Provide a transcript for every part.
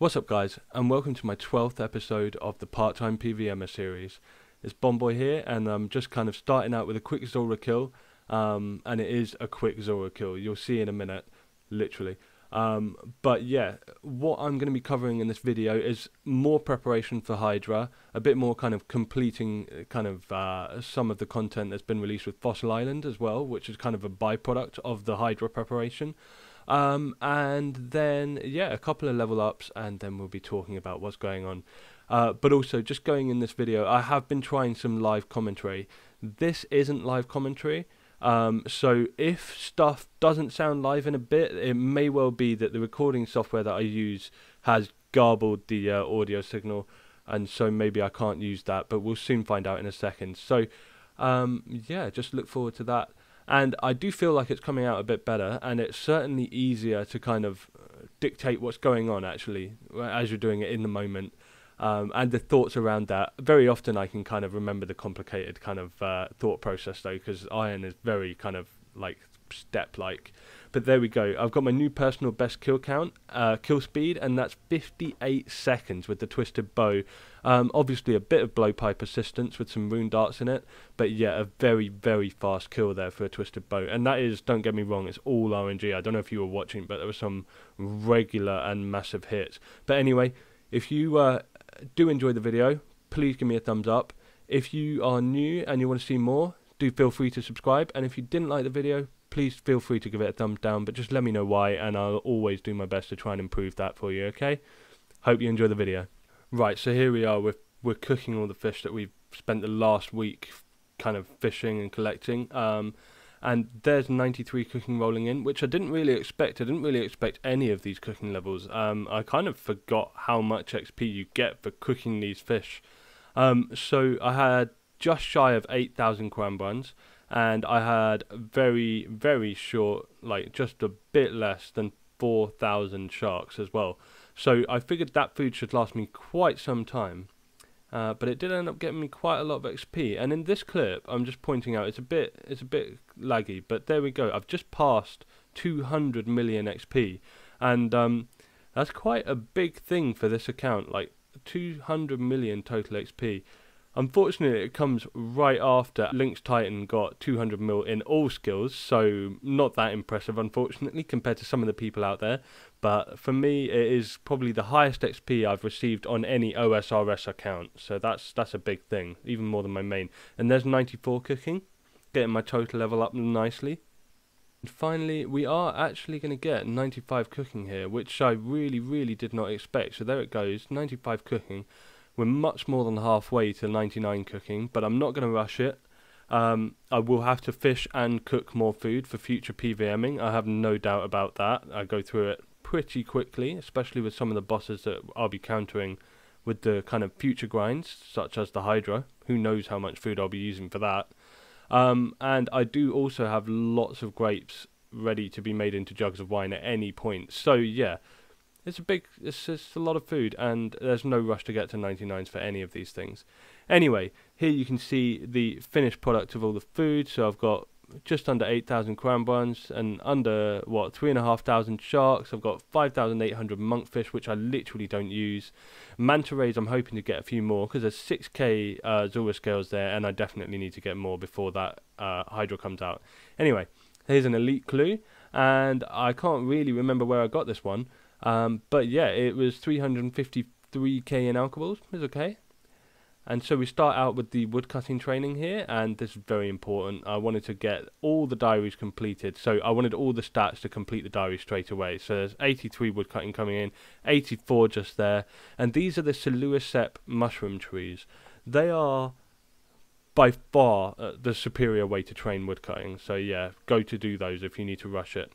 What's up guys, and welcome to my 12th episode of the Time PVMer series. It's Bomboy here, and I'm just kind of starting out with a quick Zora kill, and it is a quick Zora kill. You'll see in a minute, literally. But yeah, what I'm going to be covering in this video is more preparation for Hydra, a bit more kind of completing some of the content that's been released with Fossil Island as well, which is kind of a byproduct of the Hydra preparation. And then, yeah, a couple of level ups, and then we'll be talking about what's going on. But also, just going in this video, I have been trying some live commentary. This isn't live commentary, so if stuff doesn't sound live in a bit, it may well be that the recording software that I use has garbled the audio signal, and so maybe I can't use that, but we'll soon find out in a second. So, yeah, just look forward to that. And I do feel like it's coming out a bit better, and it's certainly easier to kind of dictate what's going on, actually, as you're doing it in the moment, and the thoughts around that. Very often I can kind of remember the complicated kind of thought process, though, because Iron is very kind of like step-like. But there we go. I've got my new personal best kill count, kill speed, and that's 58 seconds with the twisted bow. Obviously a bit of blowpipe assistance with some rune darts in it, but yeah, a very, very fast kill there for a twisted bow. And that is, don't get me wrong, it's all RNG. I don't know if you were watching, but there were some regular and massive hits. But anyway, if you do enjoy the video, please give me a thumbs up. If you are new and you want to see more, do feel free to subscribe. And if you didn't like the video, please feel free to give it a thumbs down, but just let me know why, and I'll always do my best to try and improve that for you, okay? Hope you enjoy the video. Right, so here we are, we're cooking all the fish that we've spent the last week kind of fishing and collecting, and there's 93 cooking rolling in, which I didn't really expect. I didn't really expect any of these cooking levels. I kind of forgot how much XP you get for cooking these fish. So I had just shy of 8,000 cram runs, and I had very, very short, like just a bit less than 4,000 sharks as well. So I figured that food should last me quite some time, but it did end up getting me quite a lot of XP. And in this clip, I'm just pointing out, it's a bit laggy, but there we go. I've just passed 200 million XP, and that's quite a big thing for this account, like 200 million total XP. Unfortunately, it comes right after Lynx Titan got 200 mil in all skills, so not that impressive, unfortunately, compared to some of the people out there. But for me, it is probably the highest XP I've received on any OSRS account, so that's a big thing, even more than my main. And there's 94 cooking, getting my total level up nicely. And finally, we are actually going to get 95 cooking here, which I really, really did not expect. So there it goes, 95 cooking. We're much more than halfway to 99 cooking, but I'm not going to rush it. I will have to fish and cook more food for future PVMing. I have no doubt about that. I go through it pretty quickly, especially with some of the bosses that I'll be countering with the kind of future grinds, such as the Hydra. Who knows how much food I'll be using for that. And I do also have lots of grapes ready to be made into jugs of wine at any point. So yeah. It's a lot of food, and there's no rush to get to 99s for any of these things. Anyway, here you can see the finished product of all the food. So I've got just under 8,000 cram buns and under, 3,500 sharks. I've got 5,800 monkfish, which I literally don't use. Manta rays, I'm hoping to get a few more, because there's 6k Zora scales there, and I definitely need to get more before that Hydra comes out. Anyway, here's an elite clue, and I can't really remember where I got this one. But yeah, it was 353k in alcohols. It's okay. And so we start out with the woodcutting training here, and this is very important. I wanted to get all the diaries completed, so I wanted all the stats to complete the diary straight away. So there's 83 woodcutting coming in, 84 just there, and these are the Sulliuscep mushroom trees. They are by far the superior way to train woodcutting, so yeah, go to do those if you need to rush it.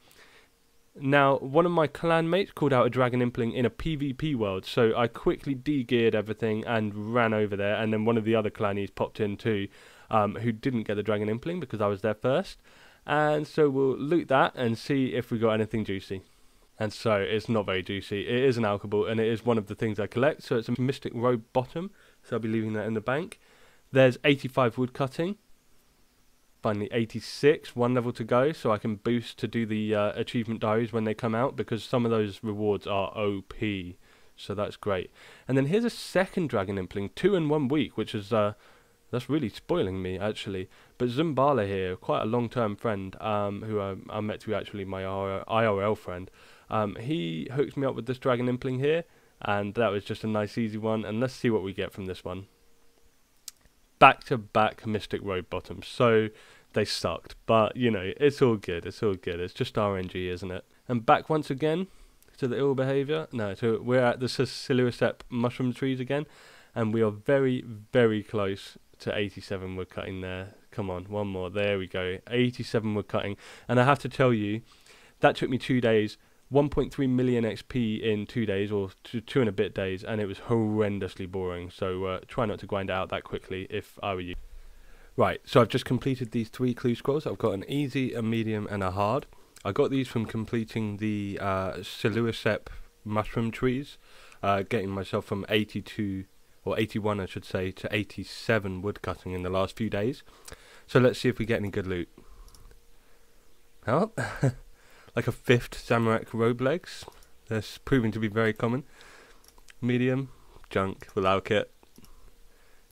Now, one of my clan mates called out a dragon impling in a PvP world, so I quickly de-geared everything and ran over there, and then one of the other clannies popped in too, who didn't get the dragon impling because I was there first. And so we'll loot that and see if we got anything juicy. And so it's not very juicy. It is an alcohol, and it is one of the things I collect, so it's a mystic robe bottom, so I'll be leaving that in the bank. There's 85 woodcutting. Finally 86, one level to go, so I can boost to do the achievement diaries when they come out, because some of those rewards are OP. so that's great. And then here's a second Dragon Impling, 2 in 1 week, which is that's really spoiling me actually. But Zumbala here, quite a long-term friend, who I met through actually my IRL friend. He hooked me up with this Dragon Impling here, and that was just a nice easy one. And let's see what we get from this one. Back-to-back Mystic Robe bottoms, so they sucked, but you know, it's all good, it's just RNG, isn't it? And back once again to the ill behaviour. No, so we're at the Sulliuscep mushroom trees again, and we are very, very close to 87 woodcutting there. Come on, one more, there we go, 87 woodcutting. And I have to tell you, that took me 2 days, 1.3 million XP in 2 days, or two and a bit days, and it was horrendously boring, so try not to grind it out that quickly if I were you. Right, so I've just completed these 3 clue scrolls. I've got an easy, a medium, and a hard. I got these from completing the Sulliuscep mushroom trees, getting myself from 82, or 81 I should say, to 87 woodcutting in the last few days. So let's see if we get any good loot. Oh, like a 5th Zamorak Robe legs. That's proving to be very common. Medium, junk, without kit.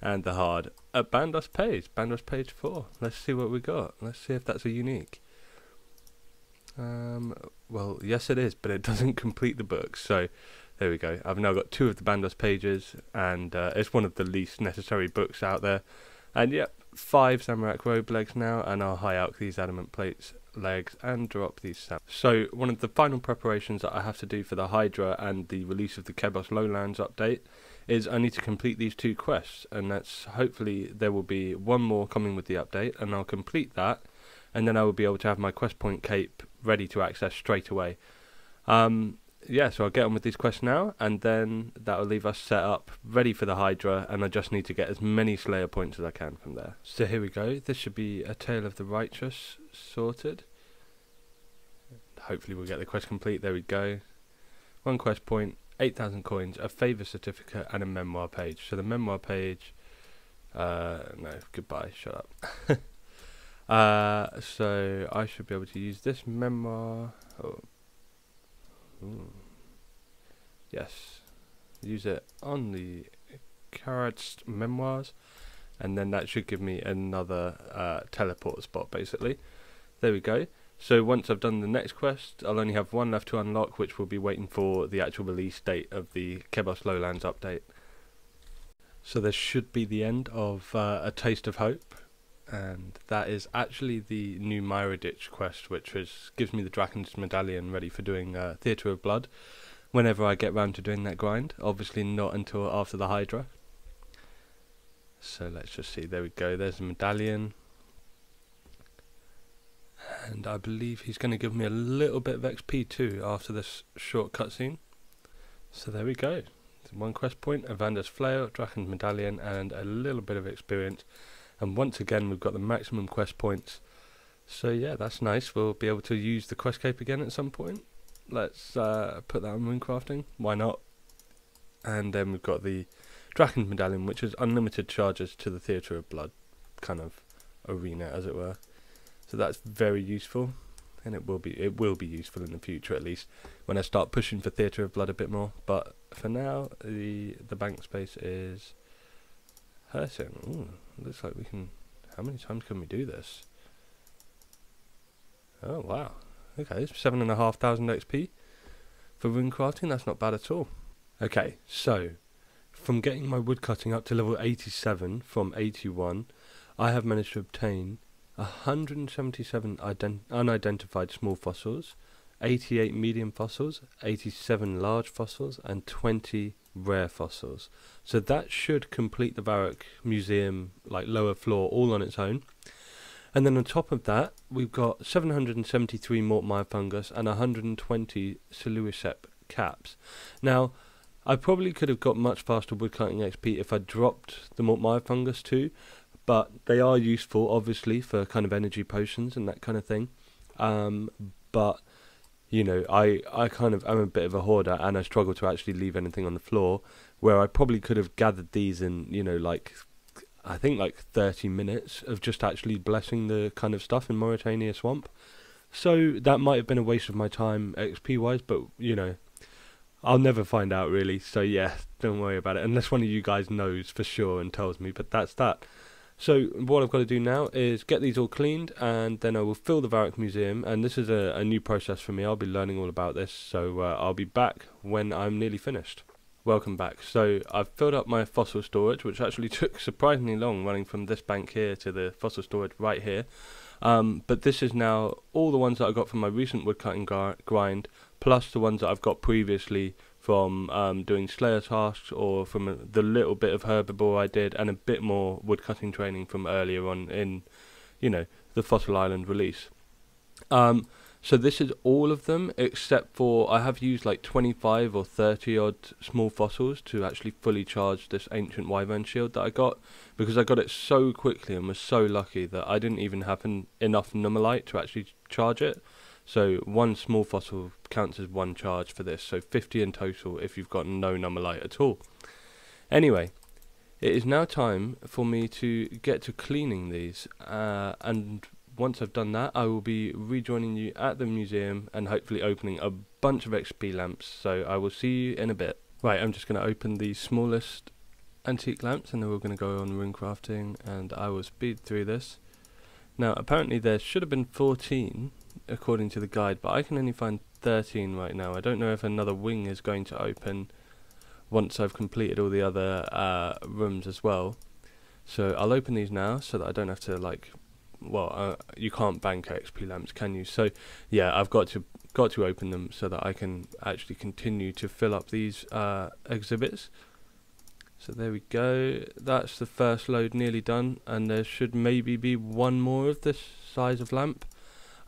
And the hard, a Bandos page 4. Let's see what we got. Let's see if that's a unique. Well, yes it is, but it doesn't complete the book, so there we go. I've now got 2 of the Bandos pages, and it's one of the least necessary books out there. And yep, 5 Zamorak Robe legs now, and I'll high out these adamant plates legs and drop these. So one of the final preparations that I have to do for the Hydra and the release of the Kebos Lowlands update is I need to complete these 2 quests, and that's hopefully there will be one more coming with the update, and I'll complete that, and then I will be able to have my quest point cape ready to access straight away. Yeah, so I'll get on with these quests now, and then that will leave us set up ready for the Hydra, and I just need to get as many Slayer points as I can from there. So here we go. This should be a Tale of the Righteous sorted. Hopefully we'll get the quest complete. There we go. 1 quest point, 8,000 coins, a favour certificate, and a memoir page. So the memoir page, no, goodbye, shut up. So I should be able to use this memoir. Oh. Yes, use it on the Karad's memoirs, and then that should give me another teleport spot basically. There we go. So once I've done the next quest, I'll only have 1 left to unlock, which will be waiting for the actual release date of the Kebos Lowlands update. So this should be the end of A Taste of Hope, and that is actually the new Myroditch quest, which gives me the Draken's Medallion ready for doing Theatre of Blood whenever I get round to doing that grind. Obviously not until after the Hydra. So let's just see, there we go, there's the Medallion. And I believe he's going to give me a little bit of XP too after this short cutscene. So there we go. 1 quest point, a Vanda's Flail, Draken's Medallion, and a little bit of experience. And once again we've got the maximum quest points. So yeah, that's nice. We'll be able to use the quest cape again at some point. Let's put that on runecrafting. Why not? And then we've got the Draken's Medallion, which is unlimited charges to the Theatre of Blood kind of arena, as it were. So that's very useful, and it will be useful in the future, at least when I start pushing for Theatre of Blood a bit more. But for now, the bank space is hurting. Ooh, looks like we can. How many times can we do this? Oh wow. Okay, 7,500 XP for runecrafting. That's not bad at all. Okay, so from getting my woodcutting up to level 87 from 81, I have managed to obtain 177 unidentified small fossils, 88 medium fossils, 87 large fossils, and 20 rare fossils. So that should complete the Varrock Museum, like lower floor, all on its own. And then on top of that, we've got 773 Mortmire fungus and 120 Sulliuscep caps. Now, I probably could have got much faster woodcutting XP if I dropped the Mortmire fungus too, but they are useful, obviously, for kind of energy potions and that kind of thing. But, you know, I kind of am a bit of a hoarder, and I struggle to actually leave anything on the floor, where I probably could have gathered these in, you know, like, I think like 30 minutes of just actually blessing the kind of stuff in Mauritania Swamp. So that might have been a waste of my time XP-wise, but, you know, I'll never find out really, so yeah, don't worry about it, unless one of you guys knows for sure and tells me, but that's that. So what I've got to do now is get these all cleaned, and then I will fill the Varrock Museum, and this is a new process for me. I'll be learning all about this, so I'll be back when I'm nearly finished. Welcome back. So I've filled up my fossil storage, which actually took surprisingly long, running from this bank here to the fossil storage right here. But this is now all the ones that I got from my recent woodcutting grind, plus the ones that I've got previously from doing Slayer tasks, or from the little bit of herbivore I did, and a bit more woodcutting training from earlier on in, you know, the Fossil Island release. So this is all of them, except for I have used like 25 or 30 odd small fossils to actually fully charge this ancient wyvern shield that I got, because I got it so quickly and was so lucky that I didn't even have enough nummulite to actually charge it. So one small fossil counts as one charge for this, so 50 in total if you've got no nummulite at all. Anyway, it is now time for me to get to cleaning these, and once I've done that, I will be rejoining you at the museum and hopefully opening a bunch of XP lamps, so I will see you in a bit. Right, I'm just going to open the smallest antique lamps, and then we're going to go on rune crafting, and I will speed through this. Now, apparently there should have been 14, according to the guide, but I can only find 13 right now. I don't know if another wing is going to open once I've completed all the other rooms as well. So I'll open these now, so that I don't have to, like, well, you can't bank XP lamps, can you? So yeah, I've got to open them so that I can actually continue to fill up these exhibits. So there we go, that's the first load nearly done, and there should maybe be one more of this size of lamp,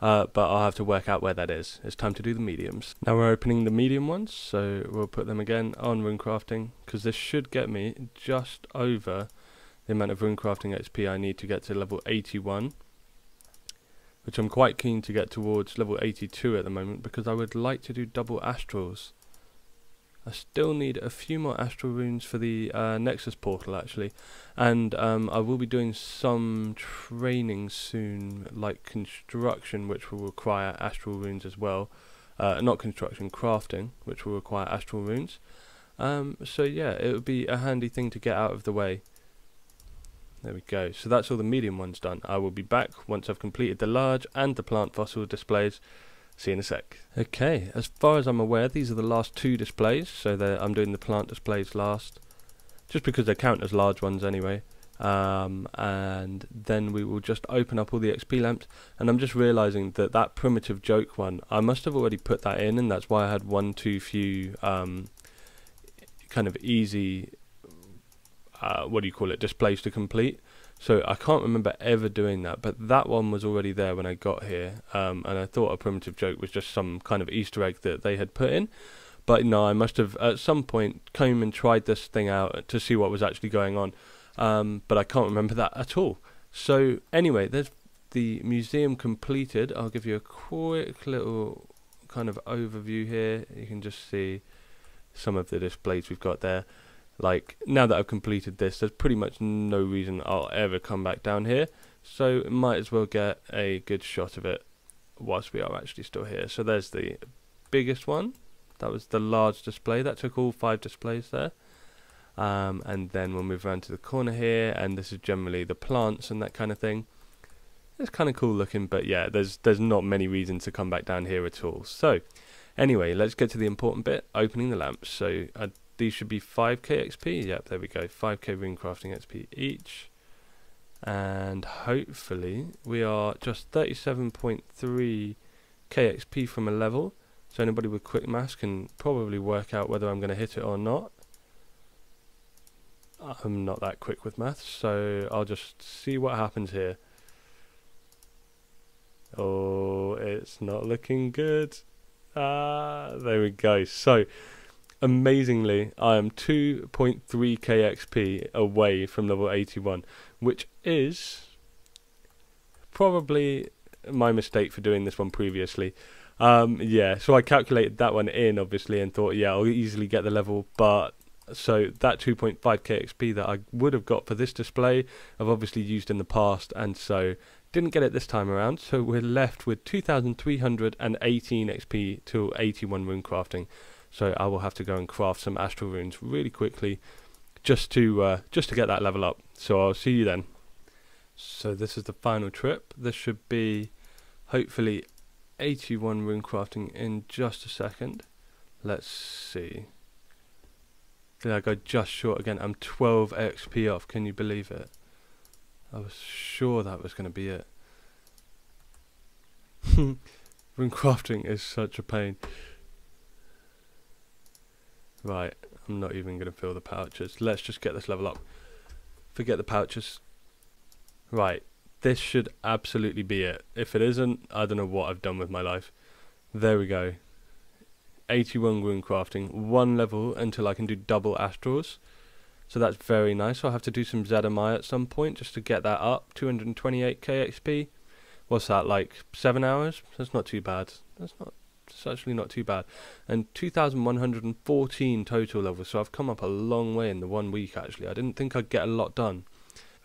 but I'll have to work out where that is. It's time to do the mediums. Now we're opening the medium ones, so we'll put them again on rune crafting, because this should get me just over the amount of rune crafting XP I need to get to level 81, which I'm quite keen to get towards level 82 at the moment, because I would like to do double astrals. I still need a few more astral runes for the Nexus portal actually, and I will be doing some training soon, like construction, which will require astral runes as well. Not construction, crafting, which will require astral runes. So yeah, it would be a handy thing to get out of the way. There we go, so that's all the medium ones done. I will be back once I've completed the large and the plant fossil displays. See you in a sec. Okay, as far as I'm aware, these are the last two displays, so I'm doing the plant displays last, just because they count as large ones anyway. And then we will just open up all the XP lamps, and I'm just realising that that primitive joke one, I must have already put that in, and that's why I had one too few kind of easy what do you call it, displays to complete. So I can't remember ever doing that, but that one was already there when I got here, and I thought a primitive joke was just some kind of Easter egg that they had put in. But no, I must have at some point come and tried this thing out to see what was actually going on, but I can't remember that at all. So anyway, there's the museum completed. I'll give you a quick little kind of overview here. You can just see some of the displays we've got there. Like, now that I've completed this, there's pretty much no reason I'll ever come back down here, so might as well get a good shot of it whilst we are actually still here. So there's the biggest one. That was the large display. That took all 5 displays there. And then we'll move around to the corner here, and this is generally the plants and that kind of thing. It's kind of cool looking, but yeah, there's not many reasons to come back down here at all. So anyway, let's get to the important bit, opening the lamps. So these should be 5k XP. Yep, there we go. 5k rune crafting XP each. And hopefully we are just 37.3k XP from a level. So anybody with quick maths can probably work out whether I'm going to hit it or not. I'm not that quick with maths, so I'll just see what happens here. Oh, it's not looking good. There we go. So amazingly, I am 2.3k XP away from level 81, which is probably my mistake for doing this one previously. Yeah, so I calculated that one in, obviously, and thought, yeah, I'll easily get the level, but so that 2.5k XP that I would have got for this display, I've obviously used in the past, and so didn't get it this time around, so we're left with 2,318 XP to 81 rune crafting. So I will have to go and craft some astral runes really quickly, just to get that level up. So I'll see you then. So this is the final trip. This should be hopefully 81 rune crafting in just a second. Let's see. Did I go just short again? I'm 12 XP off. Can you believe it? I was sure that was going to be it. Rune crafting is such a pain. Right, I'm not even going to fill the pouches. Let's just get this level up. Forget the pouches. Right, this should absolutely be it. If it isn't, I don't know what I've done with my life. There we go. 81 rune crafting, 1 level until I can do double astrals. So that's very nice. I'll have to do some Zedamai at some point just to get that up. 228k XP. What's that, like 7 hours? That's not too bad. It's actually not too bad. And 2,114 total levels, so I've come up a long way in the 1 week actually. I didn't think I'd get a lot done.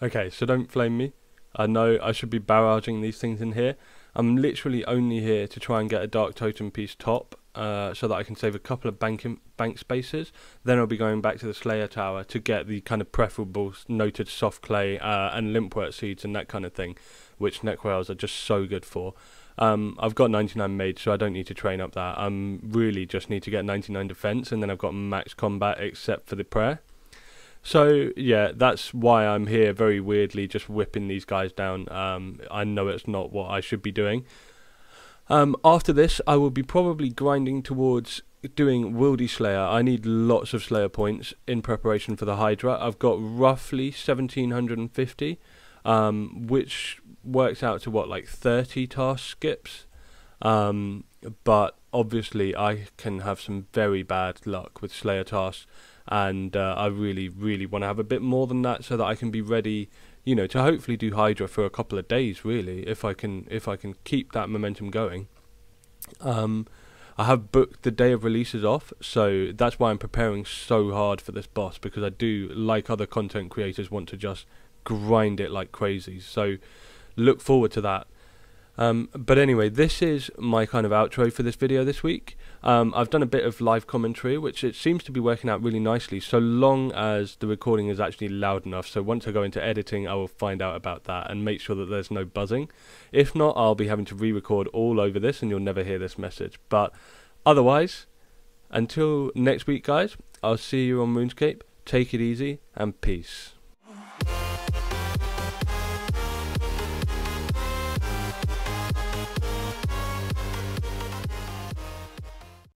Okay, so don't flame me. I know I should be barraging these things in here. I'm literally only here to try and get a Dark Totem piece top, so that I can save a couple of bank spaces. Then I'll be going back to the Slayer Tower to get the kind of preferable noted soft clay and limpwort seeds and that kind of thing, which neck rails are just so good for. I've got 99 made, so I don't need to train up that. Really just need to get 99 defense, and then I've got max combat except for the prayer. So yeah, that's why I'm here very weirdly just whipping these guys down. I know it's not what I should be doing. After this I will be probably grinding towards doing Wildy Slayer. I need lots of Slayer points in preparation for the Hydra. I've got roughly 1750, which works out to what, like 30 task skips. But obviously I can have some very bad luck with Slayer tasks, and I really want to have a bit more than that so that I can be ready, you know, to hopefully do Hydra for a couple of days really, if I can keep that momentum going. I have booked the day of releases off, so that's why I'm preparing so hard for this boss, because I do, like other content creators, want to just grind it like crazy. So look forward to that. But anyway, this is my kind of outro for this video this week. I've done a bit of live commentary, which it seems to be working out really nicely, so long as the recording is actually loud enough. So once I go into editing, I will find out about that and make sure that there's no buzzing. If not, I'll be having to re-record all over this and you'll never hear this message. But otherwise, until next week guys, I'll see you on RuneScape. Take it easy and peace.